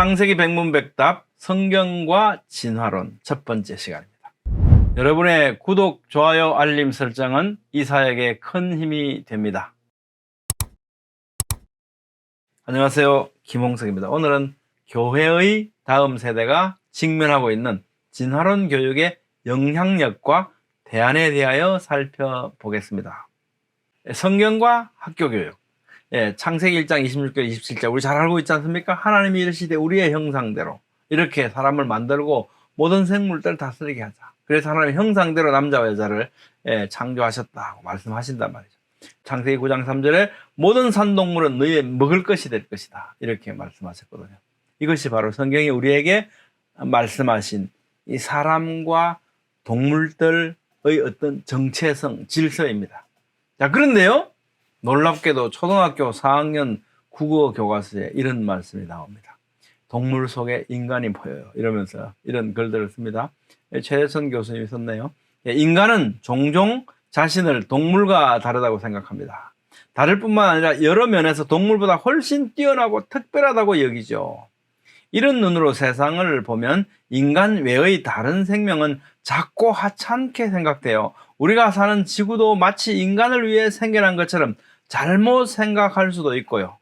창세기 백문백답 성경과 진화론 첫 번째 시간입니다. 여러분의 구독, 좋아요, 알림 설정은 이 사역에 큰 힘이 됩니다. 안녕하세요, 김홍석입니다. 오늘은 교회의 다음 세대가 직면하고 있는 진화론 교육의 영향력과 대안에 대하여 살펴보겠습니다. 성경과 학교교육, 창세기 1장 26절 27절 우리 잘 알고 있지 않습니까? 하나님이 이르시되 우리의 형상대로 이렇게 사람을 만들고 모든 생물들을 다스리게 하자. 그래서 하나님의 형상대로 남자와 여자를 창조하셨다고 말씀하신단 말이죠. 창세기 9장 3절에 모든 산동물은 너희의 먹을 것이 될 것이다, 이렇게 말씀하셨거든요. 이것이 바로 성경이 우리에게 말씀하신 이 사람과 동물들의 어떤 정체성, 질서입니다. 자, 그런데요, 놀랍게도 초등학교 4학년 국어 교과서에 이런 말씀이 나옵니다. 동물 속에 인간이 보여요, 이러면서 이런 글들을 씁니다. 최대천 교수님이 썼네요. 인간은 종종 자신을 동물과 다르다고 생각합니다. 다를 뿐만 아니라 여러 면에서 동물보다 훨씬 뛰어나고 특별하다고 여기죠. 이런 눈으로 세상을 보면 인간 외의 다른 생명은 작고 하찮게 생각돼요. 우리가 사는 지구도 마치 인간을 위해 생겨난 것처럼 잘못 생각할 수도 있고요.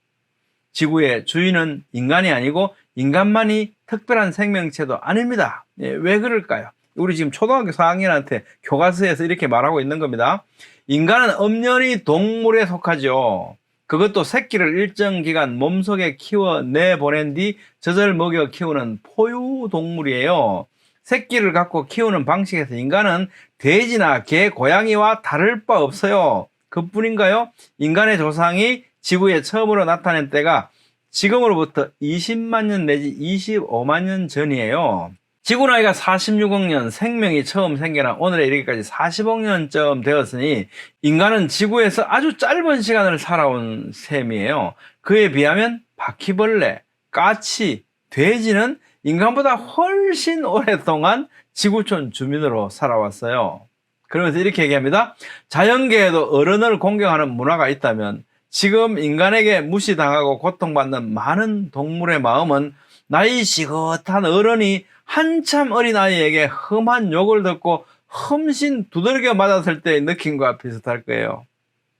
지구의 주인은 인간이 아니고 인간만이 특별한 생명체도 아닙니다. 왜 그럴까요? 우리 지금 초등학교 4학년한테 교과서에서 이렇게 말하고 있는 겁니다. 인간은 엄연히 동물에 속하죠. 그것도 새끼를 일정 기간 몸속에 키워 내보낸 뒤 젖을 먹여 키우는 포유동물이에요. 새끼를 갖고 키우는 방식에서 인간은 돼지나 개, 고양이와 다를 바 없어요. 그뿐인가요? 인간의 조상이 지구에 처음으로 나타낸 때가 지금으로부터 20만 년 내지 25만 년 전이에요. 지구 나이가 46억 년, 생명이 처음 생겨난 오늘에 이르기까지 40억 년쯤 되었으니 인간은 지구에서 아주 짧은 시간을 살아온 셈이에요. 그에 비하면 바퀴벌레, 까치, 돼지는 인간보다 훨씬 오랫동안 지구촌 주민으로 살아왔어요. 그러면서 이렇게 얘기합니다. 자연계에도 어른을 공경하는 문화가 있다면 지금 인간에게 무시당하고 고통받는 많은 동물의 마음은 나이 지긋한 어른이 한참 어린 아이에게 험한 욕을 듣고 험신 두들겨 맞았을 때의 느낌과 비슷할 거예요.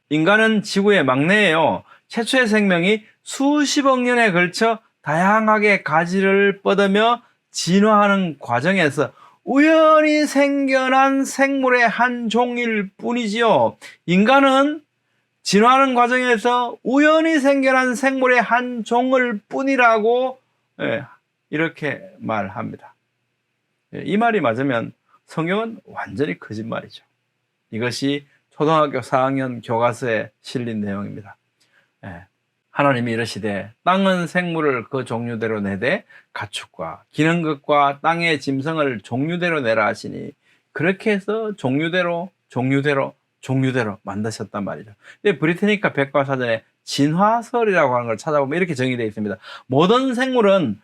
인간은 지구의 막내예요. 최초의 생명이 수십억 년에 걸쳐 다양하게 가지를 뻗으며 진화하는 과정에서 우연히 생겨난 생물의 한 종일 뿐이지요. 인간은 진화하는 과정에서 우연히 생겨난 생물의 한 종일 뿐이라고 이렇게 말합니다. 이 말이 맞으면 성경은 완전히 거짓말이죠. 이것이 초등학교 4학년 교과서에 실린 내용입니다. 하나님이 이르시되 땅은 생물을 그 종류대로 내되 가축과 기는 것과 땅의 짐승을 종류대로 내라 하시니 그렇게 해서 종류대로 만드셨단 말이죠. 근데 브리테니카 백과사전에 진화설이라고 하는 걸 찾아보면 이렇게 정의되어 있습니다. 모든 생물은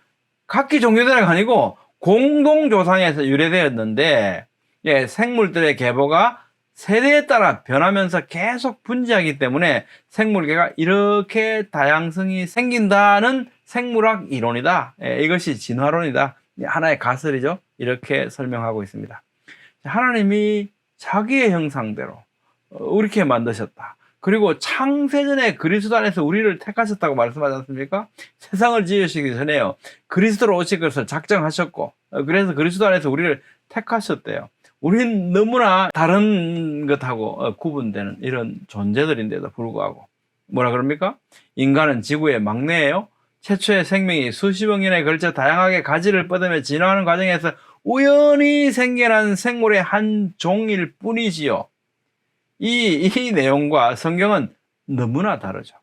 각기 종류대로가 아니고 공동조상에서 유래되었는데 생물들의 계보가 세대에 따라 변하면서 계속 분지하기 때문에 생물계가 이렇게 다양성이 생긴다는 생물학 이론이다. 이것이 진화론이다. 하나의 가설이죠. 이렇게 설명하고 있습니다. 하나님이 자기의 형상대로 이렇게 만드셨다. 그리고 창세전에 그리스도 안에서 우리를 택하셨다고 말씀하지 않습니까? 세상을 지으시기 전에요, 그리스도로 오실 것을 작정하셨고, 그래서 그리스도 안에서 우리를 택하셨대요. 우린 너무나 다른 것하고 구분되는 이런 존재들인데도 불구하고 뭐라 그럽니까? 인간은 지구의 막내예요. 최초의 생명이 수십억 년에 걸쳐 다양하게 가지를 뻗으며 진화하는 과정에서 우연히 생겨난 생물의 한 종일 뿐이지요. 이 내용과 성경은 너무나 다르죠.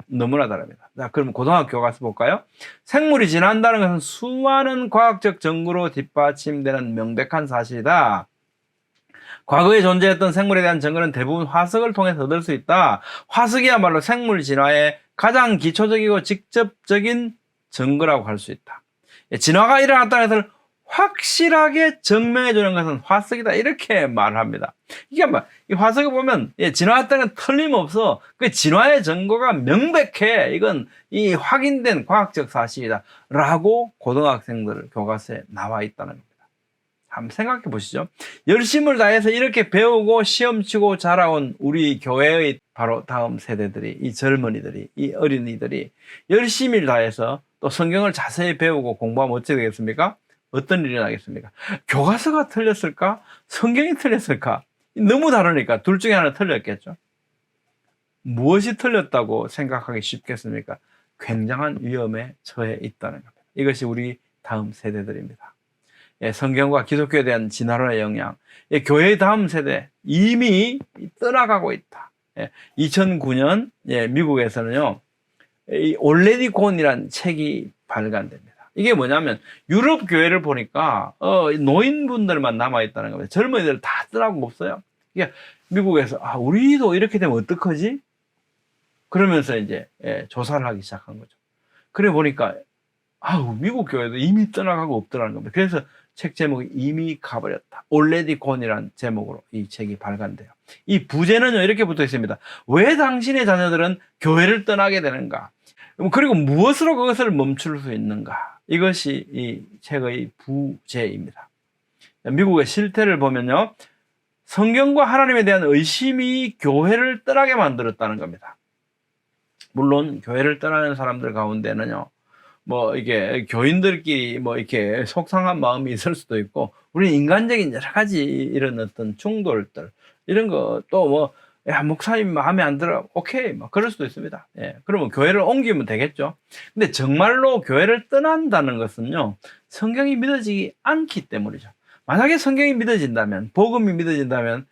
너무나 다릅니다. 자, 그럼 고등학교 가서 볼까요? 생물이 진화한다는 것은 수많은 과학적 증거로 뒷받침되는 명백한 사실이다. 과거에 존재했던 생물에 대한 증거는 대부분 화석을 통해서 얻을 수 있다. 화석이야말로 생물 진화의 가장 기초적이고 직접적인 증거라고 할 수 있다. 진화가 일어났다는 것을 확실하게 증명해 주는 것은 화석이다. 이렇게 말합니다. 이게 이 화석을 보면 진화했다는 건 틀림없어. 그 진화의 증거가 명백해. 이건 이 확인된 과학적 사실이다. 라고 고등학생들 교과서에 나와 있다는 겁니다. 한번 생각해 보시죠. 열심을 다해서 이렇게 배우고 시험 치고 자라온 우리 교회의 바로 다음 세대들이, 이 젊은이들이, 이 어린이들이 열심히 다해서 또 성경을 자세히 배우고 공부하면 어찌 되겠습니까? 어떤 일이 나겠습니까? 교과서가 틀렸을까? 성경이 틀렸을까? 너무 다르니까 둘 중에 하나 틀렸겠죠. 무엇이 틀렸다고 생각하기 쉽겠습니까? 굉장한 위험에 처해 있다는 겁니다. 이것이 우리 다음 세대들입니다. 성경과 기독교에 대한 진화론의 영향, 교회의 다음 세대 이미 떠나가고 있다. 2009년 미국에서는요, Already Gone이라는 책이 발간됩니다. 이게 뭐냐면 유럽 교회를 보니까 노인분들만 남아있다는 겁니다. 젊은이들 다 떠나고 없어요. 그러니까 미국에서 우리도 이렇게 되면 어떡하지? 그러면서 이제 조사를 하기 시작한 거죠. 그래 보니까 미국 교회도 이미 떠나가고 없더라는 겁니다. 그래서 책 제목이 이미 가버렸다. Already Gone이라는 제목으로 이 책이 발간돼요. 이 부제는요 이렇게 붙어 있습니다. 왜 당신의 자녀들은 교회를 떠나게 되는가? 그리고 무엇으로 그것을 멈출 수 있는가? 이것이 이 책의 부제입니다. 미국의 실태를 보면요, 성경과 하나님에 대한 의심이 교회를 떠나게 만들었다는 겁니다. 물론 교회를 떠나는 사람들 가운데는요, 이게 교인들끼리 이렇게 속상한 마음이 있을 수도 있고, 우리 인간적인 여러 가지 이런 어떤 충돌들, 이런 거 또 목사님 마음에 안 들어, 오케이, 그럴 수도 있습니다. 그러면 교회를 옮기면 되겠죠. 근데 정말로 교회를 떠난다는 것은요, 성경이 믿어지지 않기 때문이죠. 만약에 성경이 믿어진다면, 복음이 믿어진다면,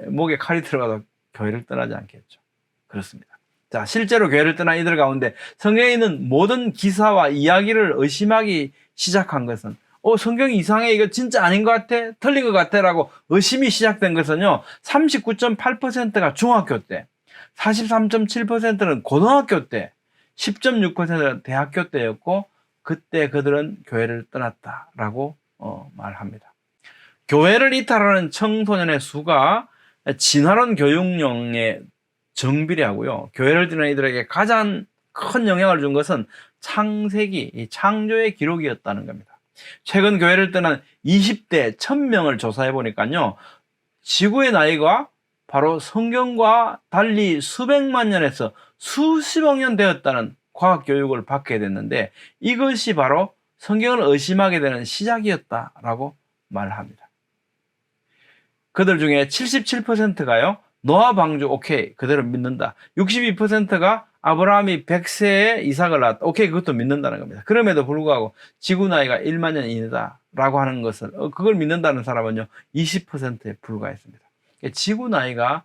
목에 칼이 들어가도 교회를 떠나지 않겠죠. 그렇습니다. 자, 실제로 교회를 떠난 이들 가운데 성경에 있는 모든 기사와 이야기를 의심하기 시작한 것은 성경이 이상해, 이거 진짜 아닌 것 같아, 틀린 것 같아 라고 의심이 시작된 것은요, 39.8%가 중학교 때, 43.7%는 고등학교 때, 10.6%는 대학교 때였고, 그때 그들은 교회를 떠났다라고 말합니다. 교회를 이탈하는 청소년의 수가 진화론 교육령에 정비례하고요, 교회를 떠난 이들에게 가장 큰 영향을 준 것은 창세기, 이 창조의 기록이었다는 겁니다. 최근 교회를 떠난 20대 1000명을 조사해 보니까요, 지구의 나이가 바로 성경과 달리 수백만 년에서 수십억 년 되었다는 과학 교육을 받게 됐는데, 이것이 바로 성경을 의심하게 되는 시작이었다라고 말합니다. 그들 중에 77%가요 노아 방주 오케이 그대로 믿는다. 62%가 아브라함이 100세에 이삭을 낳았다. 오케이, 그것도 믿는다는 겁니다. 그럼에도 불구하고 지구 나이가 1만 년 이내다라고 하는 것을 그걸 믿는다는 사람은요 20%에 불과했습니다. 지구 나이가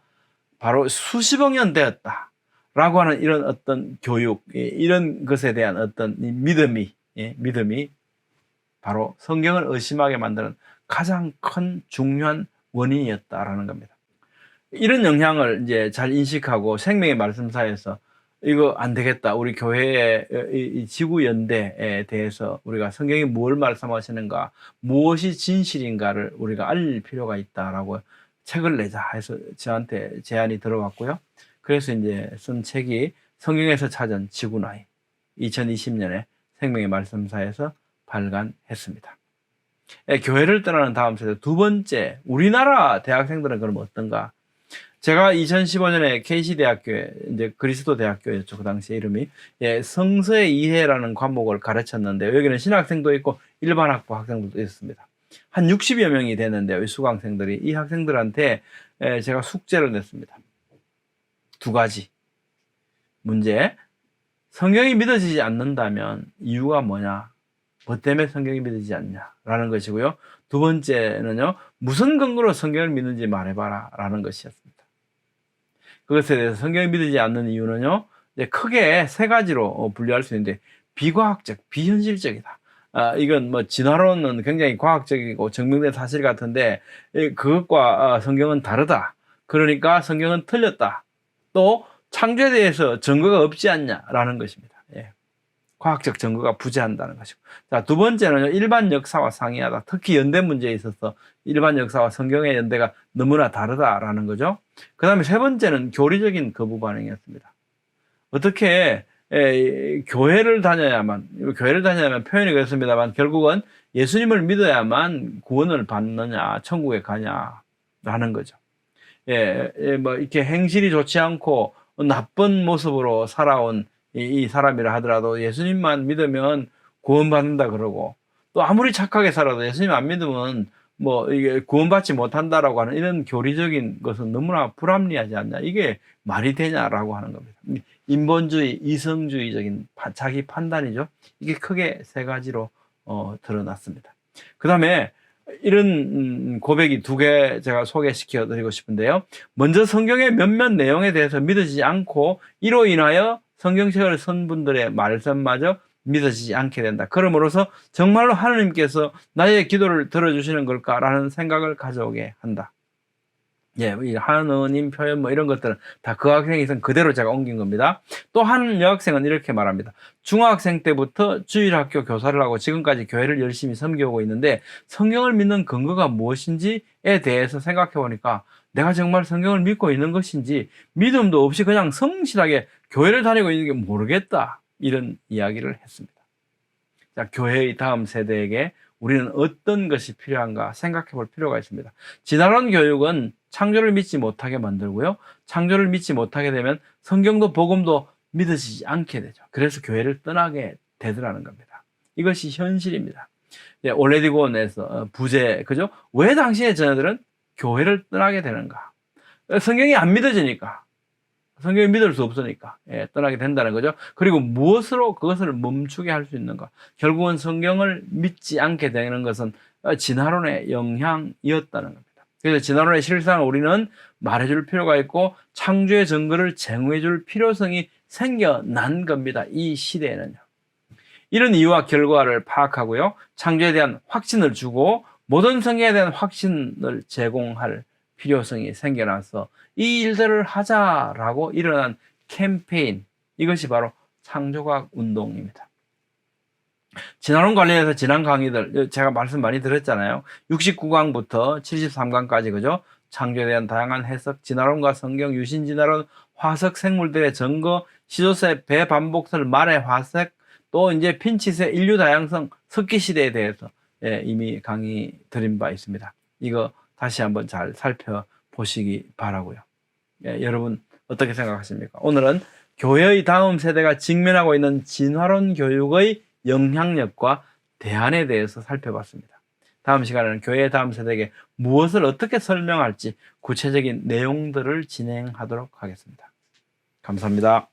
바로 수십억 년 되었다라고 하는 이런 어떤 교육, 이런 것에 대한 어떤 믿음이 바로 성경을 의심하게 만드는 가장 큰 중요한 원인이었다라는 겁니다. 이런 영향을 이제 잘 인식하고 생명의 말씀사에서 이거 안 되겠다, 우리 교회의 이 지구 연대에 대해서 우리가 성경이 뭘 말씀하시는가, 무엇이 진실인가를 우리가 알릴 필요가 있다라고 책을 내자 해서 저한테 제안이 들어왔고요. 그래서 이제 쓴 책이 성경에서 찾은 지구 나이, 2020년에 생명의 말씀사에서 발간했습니다. 교회를 떠나는 다음 세대 두 번째, 우리나라 대학생들은 그럼 어떤가? 제가 2015년에 KC대학교에, 이제 그리스도 대학교였죠, 그 당시 이름이, 성서의 이해라는 과목을 가르쳤는데, 여기는 신학생도 있고 일반 학부 학생들도 있었습니다. 한 60여 명이 됐는데요, 이 수강생들이. 이 학생들한테 제가 숙제를 냈습니다. 두 가지 문제. 성경이 믿어지지 않는다면 이유가 뭐냐? 뭐 때문에 성경이 믿어지지 않냐라는 것이고요. 두 번째는요, 무슨 근거로 성경을 믿는지 말해봐라 라는 것이었습니다. 그것에 대해서 성경이 믿어지지 않는 이유는요, 크게 세 가지로 분류할 수 있는데, 비과학적, 비현실적이다. 이건 진화론은 굉장히 과학적이고 증명된 사실 같은데, 그것과 성경은 다르다. 그러니까 성경은 틀렸다. 또 창조에 대해서 증거가 없지 않냐라는 것입니다. 과학적 증거가 부재한다는 것이고. 자, 두 번째는 일반 역사와 상이하다. 특히 연대 문제에 있어서 일반 역사와 성경의 연대가 너무나 다르다라는 거죠. 그 다음에 세 번째는 교리적인 거부 반응이었습니다. 어떻게 교회를 다녀야만 표현이 그렇습니다만 결국은 예수님을 믿어야만 구원을 받느냐, 천국에 가냐라는 거죠. 뭐 이렇게 행실이 좋지 않고 나쁜 모습으로 살아온 이 사람이라 하더라도 예수님만 믿으면 구원받는다 그러고, 또 아무리 착하게 살아도 예수님 안 믿으면 뭐 이게 구원받지 못한다라고 하는 이런 교리적인 것은 너무나 불합리하지 않냐, 이게 말이 되냐라고 하는 겁니다. 인본주의, 이성주의적인 자기 판단이죠. 이게 크게 세 가지로 드러났습니다. 그 다음에 이런 고백이 두 개 제가 소개시켜 드리고 싶은데요. 먼저 성경의 몇몇 내용에 대해서 믿어지지 않고 이로 인하여 성경책을 쓴 분들의 말씀마저 믿어지지 않게 된다. 그러므로서 정말로 하나님께서 나의 기도를 들어주시는 걸까라는 생각을 가져오게 한다. 이 하느님 표현 뭐 이런 것들은 다 그 학생에선 그대로 제가 옮긴 겁니다. 또 한 여학생은 이렇게 말합니다. 중학생 때부터 주일학교 교사를 하고 지금까지 교회를 열심히 섬겨오고 있는데 성경을 믿는 근거가 무엇인지에 대해서 생각해 보니까 내가 정말 성경을 믿고 있는 것인지 믿음도 없이 그냥 성실하게 교회를 다니고 있는 게 모르겠다, 이런 이야기를 했습니다. 자, 교회의 다음 세대에게 우리는 어떤 것이 필요한가 생각해 볼 필요가 있습니다. 진화론 교육은 창조를 믿지 못하게 만들고요. 창조를 믿지 못하게 되면 성경도 복음도 믿어지지 않게 되죠. 그래서 교회를 떠나게 되더라는 겁니다. 이것이 현실입니다. 올레디곤에서 부재, 그죠? 왜 당시의 자녀들은 교회를 떠나게 되는가? 성경이 안 믿어지니까. 성경을 믿을 수 없으니까 떠나게 된다는 거죠. 그리고 무엇으로 그것을 멈추게 할 수 있는가? 결국은 성경을 믿지 않게 되는 것은 진화론의 영향이었다는 겁니다. 그래서 진화론의 실상을 우리는 말해줄 필요가 있고 창조의 증거를 제공해줄 필요성이 생겨난 겁니다. 이 시대에는요. 이런 이유와 결과를 파악하고요. 창조에 대한 확신을 주고 모든 성경에 대한 확신을 제공할 필요성이 생겨나서 이 일들을 하자라고 일어난 캠페인, 이것이 바로 창조과학 운동입니다. 진화론 관련해서 지난 강의들 제가 말씀 많이 드렸잖아요. 69강부터 73강까지, 그죠? 창조에 대한 다양한 해석, 진화론과 성경, 유신진화론, 화석 생물들의 증거, 시조새, 배반복설, 말의 화색, 또 이제 핀칫의 인류 다양성, 석기 시대에 대해서 이미 강의 드린 바 있습니다. 이거 다시 한번 잘 살펴보시기 바라고요. 여러분 어떻게 생각하십니까? 오늘은 교회의 다음 세대가 직면하고 있는 진화론 교육의 영향력과 대안에 대해서 살펴봤습니다. 다음 시간에는 교회의 다음 세대에게 무엇을 어떻게 설명할지 구체적인 내용들을 진행하도록 하겠습니다. 감사합니다.